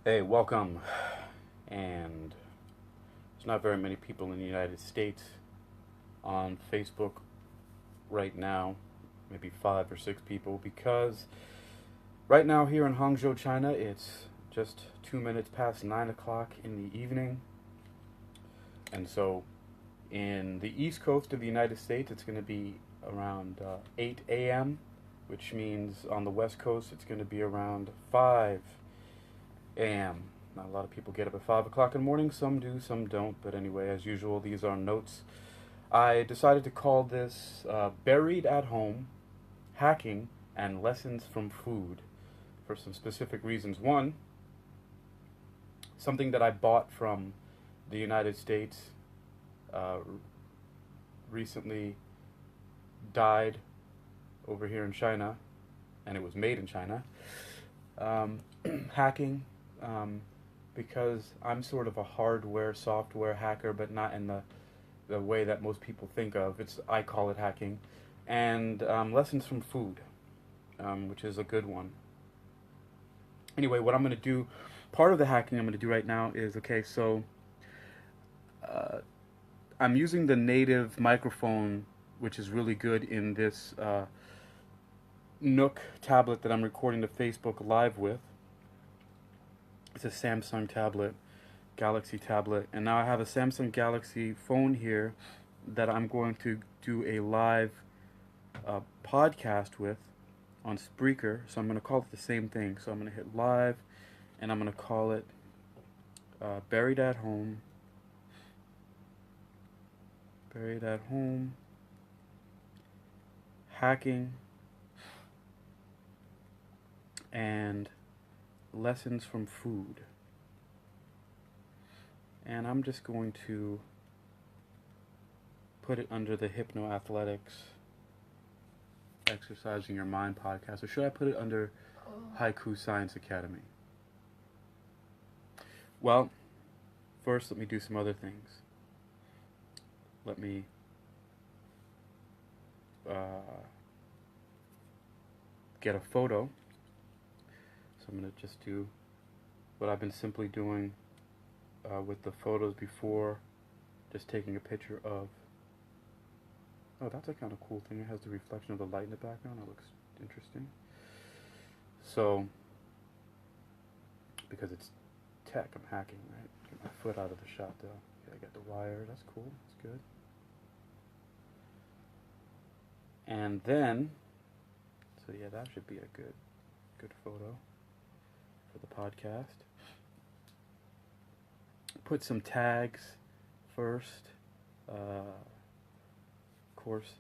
Hey, welcome. And there's not very many people in the United States on Facebook right now, maybe 5 or 6 people, because right now here in Hangzhou, China, it's just 2 minutes past 9 o'clock in the evening. And so in the east coast of the United States, it's going to be around 8 a.m., which means on the west coast, it's going to be around 5 a.m. Not a lot of people get up at 5 o'clock in the morning. Some do, some don't. But anyway, as usual, these are notes. I decided to call this Buried at Home, Hacking, and Lessons from Food for some specific reasons. One, something that I bought from the United States uh, recently died over here in China, and it was made in China. Um, hacking, because I'm sort of a hardware, software hacker, but not in the way that most people think of. I call it hacking. And lessons from food, which is a good one. Anyway, what I'm going to do, part of the hacking I'm going to do right now is, okay, so uh, I'm using the native microphone, which is really good in this Nook tablet that I'm recording the Facebook Live with. It's a Samsung tablet, Galaxy tablet, and now I have a Samsung Galaxy phone here that I'm going to do a live podcast with on Spreaker. So I'm going to call it the same thing. So I'm going to hit live, and I'm going to call it Buried at Home. Buried at Home. Hacking and Lessons from Food. And I'm just going to put it under the Hypnoathletics Exercising Your Mind podcast. Or should I put it under Haiku Science Academy? Well, first let me do some other things. Let me get a photo. So I'm going to just do what I've been simply doing with the photos before, just taking a picture of. Oh, that's a kind of cool thing. It has the reflection of the light in the background. That looks interesting. So, because it's tech, I'm hacking, right? Get my foot out of the shot though. Okay, I got the wire. That's cool. That's good. And then, so yeah, that should be a good photo for the podcast. Put some tags first. Of course,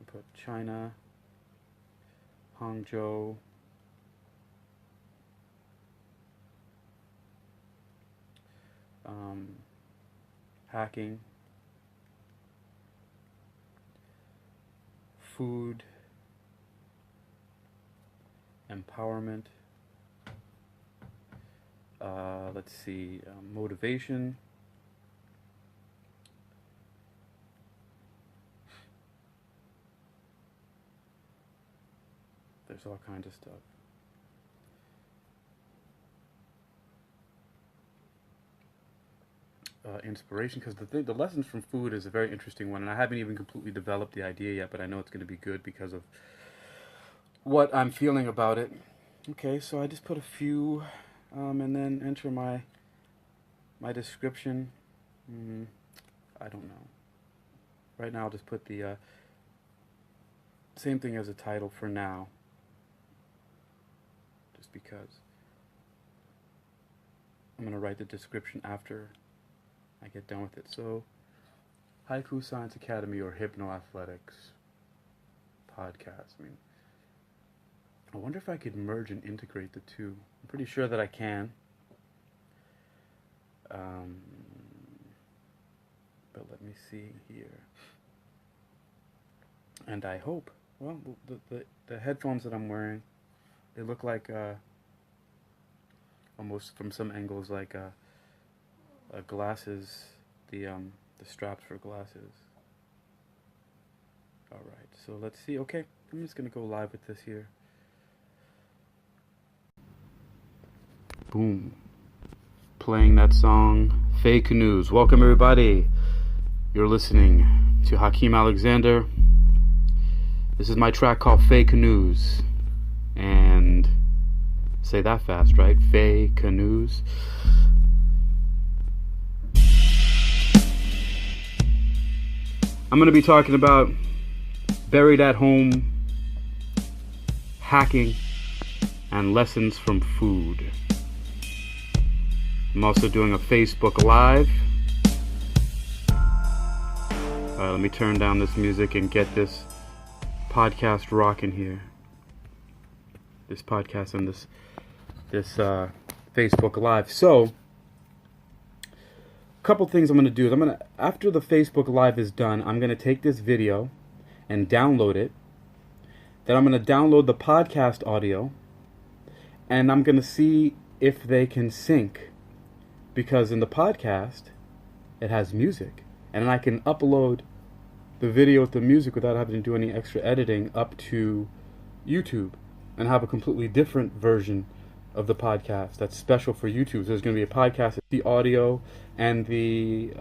put China, Hangzhou, hacking, food, empowerment. Let's see, motivation. There's all kinds of stuff. Inspiration, because the lessons from food is a very interesting one, and I haven't even completely developed the idea yet, but I know it's going to be good because of what I'm feeling about it. Okay, so I just put a few, and then enter my description. I don't know. Right now, I'll just put the same thing as a title for now, just because I'm going to write the description after I get done with it. So, Haiku Science Academy or Hypnoathletics podcast. I mean, I wonder if I could merge and integrate the two. I'm pretty sure that I can. But let me see here. And I hope. Well, the headphones that I'm wearing, they look like almost from some angles like glasses. The straps for glasses. All right. So let's see. Okay, I'm just gonna go live with this here. Boom. playing that song, Fake News. Welcome everybody. You're listening to Hakeem Alexander. This is my track called Fake News. And say that fast, right? Fake News. I'm going to be talking about buried at home hacking and lessons from food. I'm also doing a Facebook Live. Let me turn down this music and get this podcast rocking here. This podcast and this Facebook Live. So, a couple things I'm going to do is after the Facebook Live is done, I'm going to take this video and download it. Then I'm going to download the podcast audio, and I'm going to see if they can sync. Because in the podcast, it has music. And then I can upload the video with the music without having to do any extra editing up to YouTube. And have a completely different version of the podcast that's special for YouTube. So there's going to be a podcast, the audio and the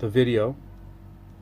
video.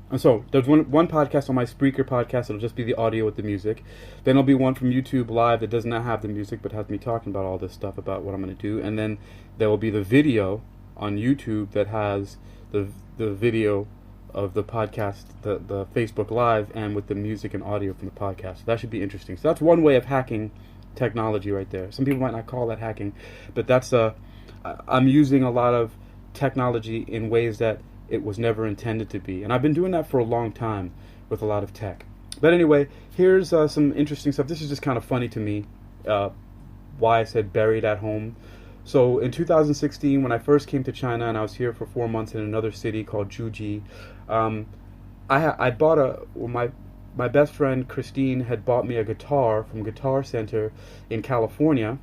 And so there's one podcast on my Spreaker podcast. It'll just be the audio with the music. Then there'll be one from YouTube Live that does not have the music but has me talking about all this stuff about what I'm going to do. And then there will be the video on YouTube that has the video of the podcast, the Facebook Live, and with the music and audio from the podcast. So that should be interesting. So that's one way of hacking technology right there. Some people might not call that hacking, but that's I'm using a lot of technology in ways that it was never intended to be. And I've been doing that for a long time with a lot of tech. But anyway, here's some interesting stuff. This is just kind of funny to me, why I said buried at home. So in 2016, when I first came to China, and I was here for 4 months in another city called Juji, I bought my best friend Christine had bought me a guitar from Guitar Center in California,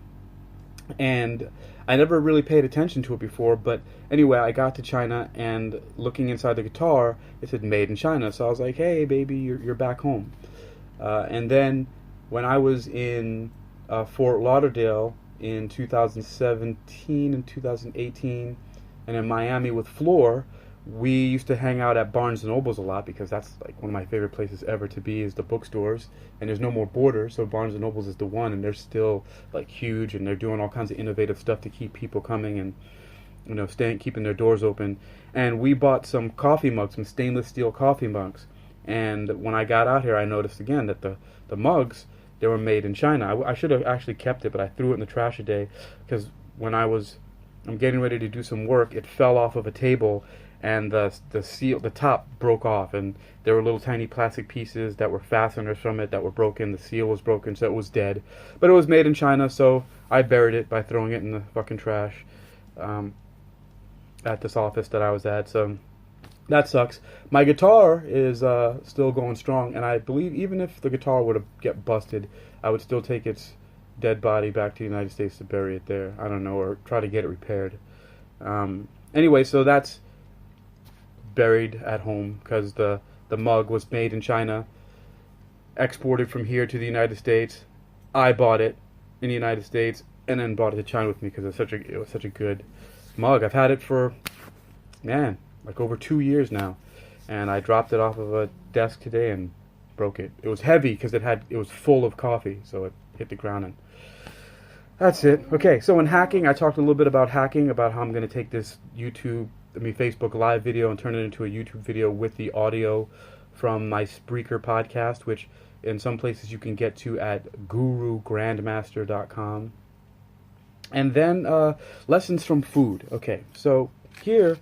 and I never really paid attention to it before. But anyway, I got to China, and looking inside the guitar, it said made in China. So I was like, hey baby, you're back home. And then when I was in Fort Lauderdale in 2017 and 2018, and in Miami with Floor, we used to hang out at Barnes & Nobles a lot, because that's like one of my favorite places ever to be, is the bookstores. And there's no more Borders, so Barnes & Nobles is the one, and they're still like huge, and they're doing all kinds of innovative stuff to keep people coming and, you know, keeping their doors open. And we bought some coffee mugs, some stainless steel coffee mugs. And when I got out here, I noticed again that the mugs, they were made in China. I should have actually kept it, but I threw it in the trash a day, because when I'm getting ready to do some work, it fell off of a table, and the top broke off, and there were little tiny plastic pieces that were fasteners from it that were broken. The seal was broken, so it was dead. But it was made in China, so I buried it by throwing it in the fucking trash at this office that I was at. So that sucks. My guitar is still going strong, and I believe even if the guitar would get busted, I would still take its dead body back to the United States to bury it there. I don't know, or try to get it repaired. Anyway, so that's buried at home, because the mug was made in China, exported from here to the United States. I bought it in the United States and then brought it to China with me, because it was such a good mug. I've had it for, like over 2 years now, and I dropped it off of a desk today and broke it. It was heavy because it was full of coffee, so it hit the ground, and that's it. Okay, so in hacking, I talked a little bit about hacking, about how I'm going to take this Facebook Live video and turn it into a YouTube video with the audio from my Spreaker podcast, which in some places you can get to at gurugrandmaster.com. And then lessons from food. Okay, so here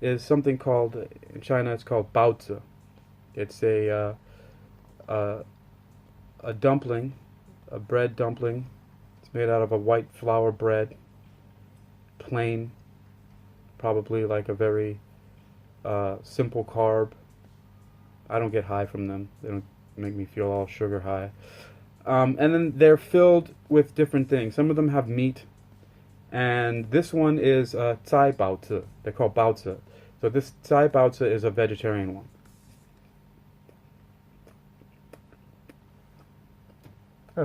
is something called, in China it's called baozi. It's a dumpling, a bread dumpling. It's made out of a white flour bread, plain, probably like a very simple carb. I don't get high from them. They don't make me feel all sugar high. And then they're filled with different things. Some of them have meat, and this one is cai baozi. They're called baozi. So this cai baozi is a vegetarian one.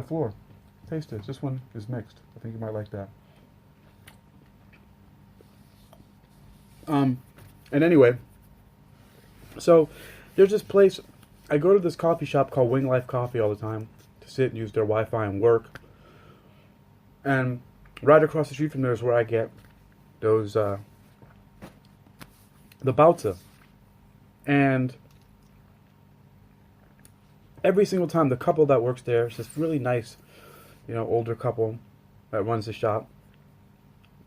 Floor. taste this. This one is mixed. I think you might like that. And anyway, so there's this place. I go to this coffee shop called Wing Life Coffee all the time to sit and use their Wi-Fi and work. And right across the street from there is where I get those, the baozi. And every single time, the couple that works there is this really nice, older couple that runs the shop.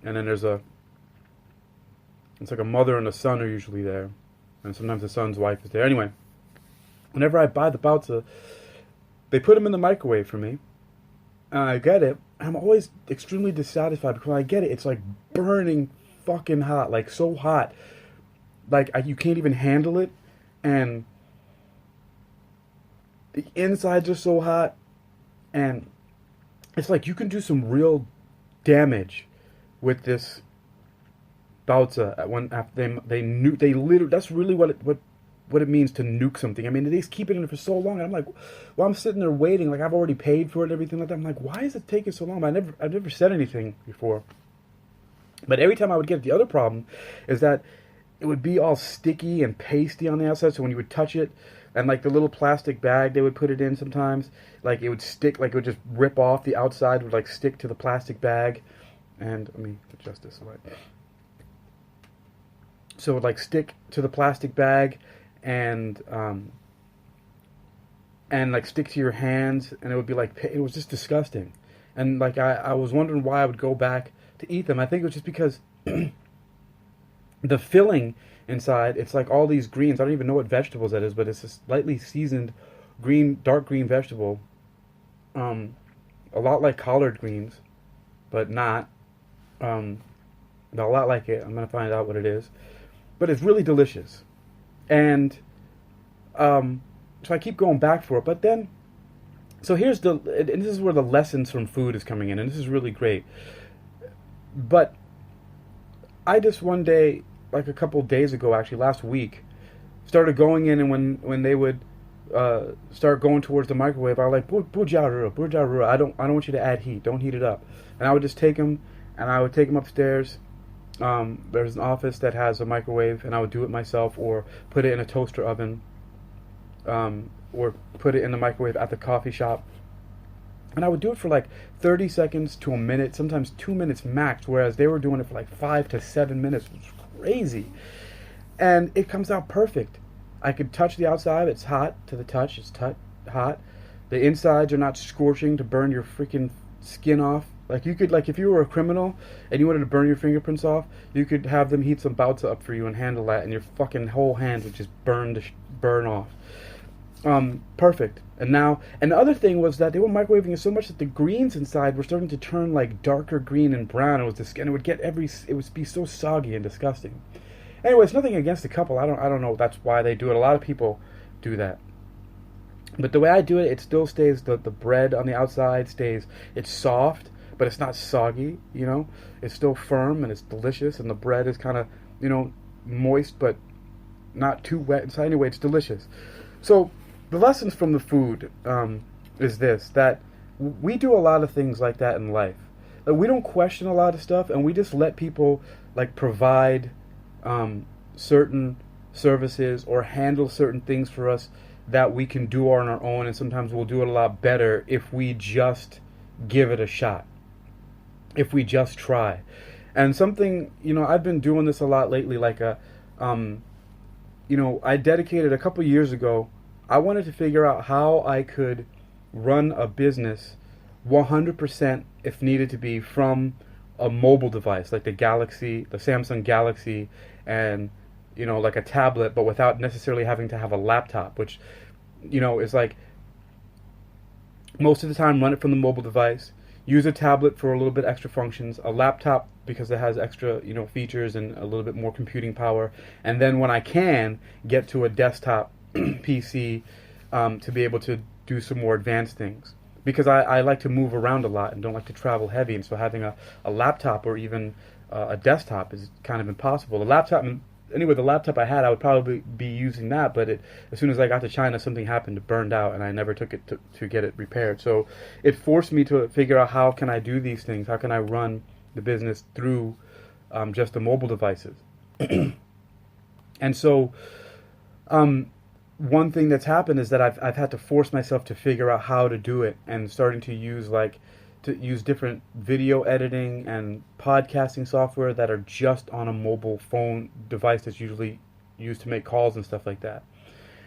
And then there's it's like a mother and a son are usually there. And sometimes the son's wife is there. Anyway, whenever I buy the baozi, they put them in the microwave for me. And I get it. I'm always extremely dissatisfied because when I get it, it's like burning fucking hot. Like so hot. Like you can't even handle it. And the insides are so hot. And it's like you can do some real damage with this baozi when after they literally, that's really what it means to nuke something. I mean, they just keep it in for so long, and I'm like, well, I'm sitting there waiting, like I've already paid for it and everything like that. I'm like, why is it taking so long? I've never said anything before, but every time I would get it, the other problem is that it would be all sticky and pasty on the outside. So when you would touch it, and like the little plastic bag they would put it in sometimes, like it would stick, like it would just rip off. The outside would like stick to the plastic bag, and let me adjust this right. So it would like stick to the plastic bag and like stick to your hands, and it would be like, it was just disgusting. And like I was wondering why I would go back to eat them. I think it was just because the filling inside, it's like all these greens. I don't even know what vegetables that is, but it's a lightly seasoned dark green vegetable. A lot like collard greens, but not. A lot like it. I'm gonna find out what it is. But it's really delicious. And so I keep going back for it. But then, so and this is where the lessons from food is coming in. And this is really great. But I just one day, like a couple days ago, actually last week, started going in, and when they would start going towards the microwave, I was like, "Bujiarura, I don't want you to add heat. Don't heat it up." And I would just take them, and I would take them upstairs. There's an office that has a microwave, and I would do it myself, or put it in a toaster oven, or put it in the microwave at the coffee shop. And I would do it for like 30 seconds to a minute, sometimes 2 minutes max, whereas they were doing it for like 5 to 7 minutes. It was crazy. And it comes out perfect. I could touch the outside. It's hot to the touch. It's hot. The insides are not scorching to burn your freaking skin off. Like you could, like if you were a criminal and you wanted to burn your fingerprints off, you could have them heat some baozi up for you and handle that, and your fucking whole hands would just burn off. Perfect. And the other thing was that they were microwaving it so much that the greens inside were starting to turn like darker green and brown. It would be so soggy and disgusting. Anyway, it's nothing against the couple. I don't know. That's why they do it. A lot of people do that. But the way I do it, it still stays, the bread on the outside stays, it's soft, but it's not soggy, It's still firm, and it's delicious, and the bread is kind of, moist, but not too wet inside. Anyway, it's delicious. So the lessons from the food is this, that we do a lot of things like that in life. Like, we don't question a lot of stuff, and we just let people like provide certain services or handle certain things for us that we can do on our own, and sometimes we'll do it a lot better if we just give it a shot, if we just try. And something, I've been doing this a lot lately, like I dedicated a couple years ago, I wanted to figure out how I could run a business 100% if needed to be from a mobile device, like the Samsung Galaxy, and like a tablet, but without necessarily having to have a laptop, which is like most of the time run it from the mobile device, use a tablet for a little bit extra functions, a laptop because it has extra features and a little bit more computing power, and then when I can get to a desktop PC to be able to do some more advanced things, because I like to move around a lot and don't like to travel heavy, and so having a laptop or even a desktop is kind of impossible. The laptop anyway, the laptop I had, I would probably be using that, but as soon as I got to China, something happened, it burned out, and I never took it to get it repaired. So it forced me to figure out, how can I do these things? How can I run the business through just the mobile devices? And so one thing that's happened is that I've had to force myself to figure out how to do it, and starting to use different video editing and podcasting software that are just on a mobile phone device that's usually used to make calls and stuff like that.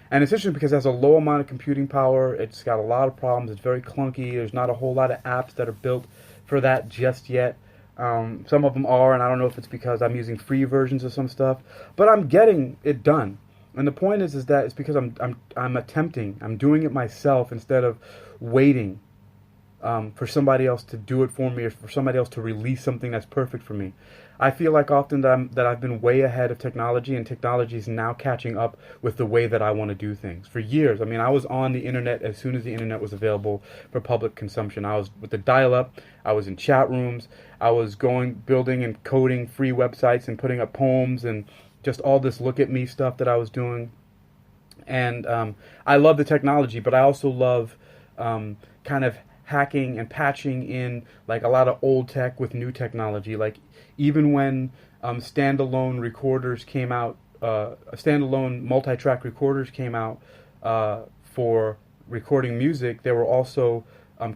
And it's interesting because it has a low amount of computing power. It's got a lot of problems. It's very clunky. There's not a whole lot of apps that are built for that just yet. Some of them are, and I don't know if it's because I'm using free versions of some stuff, but I'm getting it done. And the point is that it's because I'm attempting. I'm doing it myself instead of waiting for somebody else to do it for me, or for somebody else to release something that's perfect for me. I feel like often that I've been way ahead of technology, and technology is now catching up with the way that I want to do things. For years, I mean, I was on the internet as soon as the internet was available for public consumption. I was with the dial-up. I was in chat rooms. I was building and coding free websites and putting up poems and just all this look at me stuff that I was doing. And I love the technology, but I also love kind of hacking and patching in like a lot of old tech with new technology. Like even when standalone recorders came out, standalone multi-track recorders came out for recording music, there were also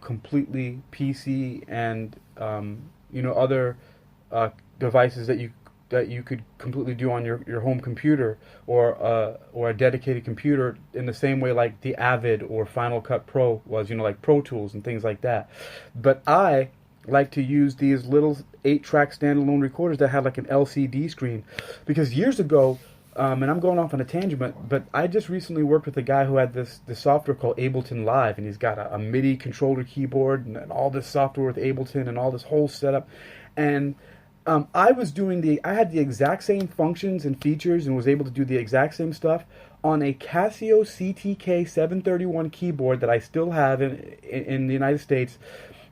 completely PC and other devices that you could completely do on your home computer, or a dedicated computer, in the same way like the Avid or Final Cut Pro was, like Pro Tools and things like that. But I like to use these little 8-track standalone recorders that have like an LCD screen, because years ago, and I'm going off on a tangent, but I just recently worked with a guy who had this software called Ableton Live, and he's got a MIDI controller keyboard and all this software with Ableton and all this whole setup. And I had the exact same functions and features and was able to do the exact same stuff on a Casio CTK 731 keyboard that I still have in the United States,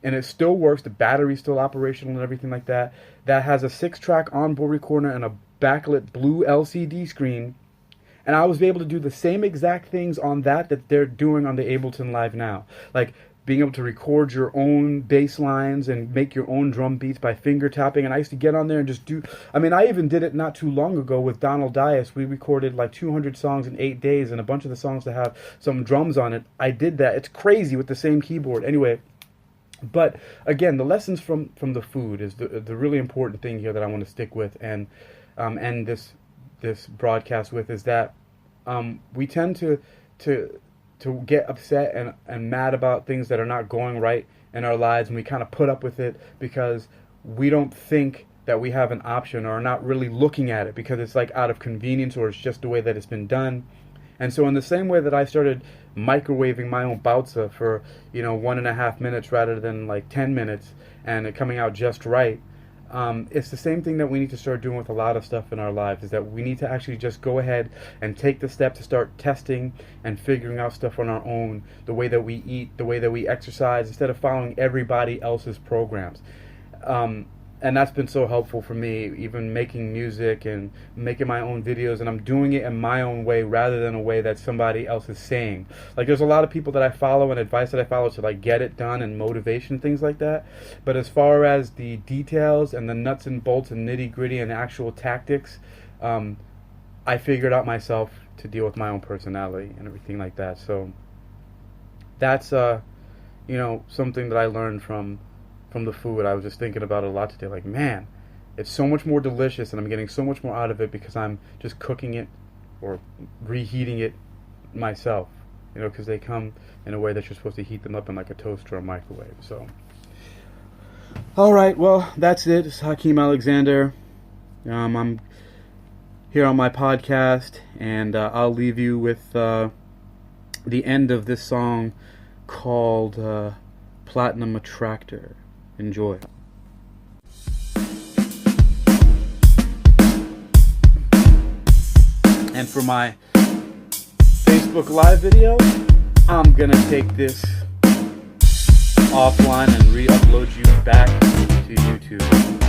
and it still works. The battery's still operational and everything like that. That has a 6-track onboard recorder and a backlit blue LCD screen. And I was able to do the same exact things on that they're doing on the Ableton Live now. Like being able to record your own bass lines and make your own drum beats by finger tapping. And I used to get on there and just I even did it not too long ago with Donald Dias. We recorded like 200 songs in 8 days, and a bunch of the songs that have some drums on it, I did that. It's crazy with the same keyboard. Anyway, but again, the lessons from the food is the really important thing here that I want to stick with and end this broadcast with, is that we tend to get upset and mad about things that are not going right in our lives, and we kind of put up with it because we don't think that we have an option, or are not really looking at it because it's like out of convenience, or it's just the way that it's been done. And so in the same way that I started microwaving my own baozi for 1.5 minutes rather than like 10 minutes and it coming out just right, it's the same thing that we need to start doing with a lot of stuff in our lives, is that we need to actually just go ahead and take the step to start testing and figuring out stuff on our own, the way that we eat, the way that we exercise, instead of following everybody else's programs. And that's been so helpful for me, even making music and making my own videos, and I'm doing it in my own way rather than a way that somebody else is saying. Like there's a lot of people that I follow and advice that I follow to like get it done and motivation, things like that. But as far as the details and the nuts and bolts and nitty gritty and actual tactics, I figured out myself to deal with my own personality and everything like that. So that's something that I learned from the food. I was just thinking about it a lot today. Like, man, it's so much more delicious, and I'm getting so much more out of it because I'm just cooking it or reheating it myself. Because they come in a way that you're supposed to heat them up in like a toaster or a microwave. So, all right, well, that's it. It's Hakeem Alexander. I'm here on my podcast, and I'll leave you with the end of this song called Platinum Attractor. Enjoy. And for my Facebook Live video, I'm gonna take this offline and re-upload you back to YouTube.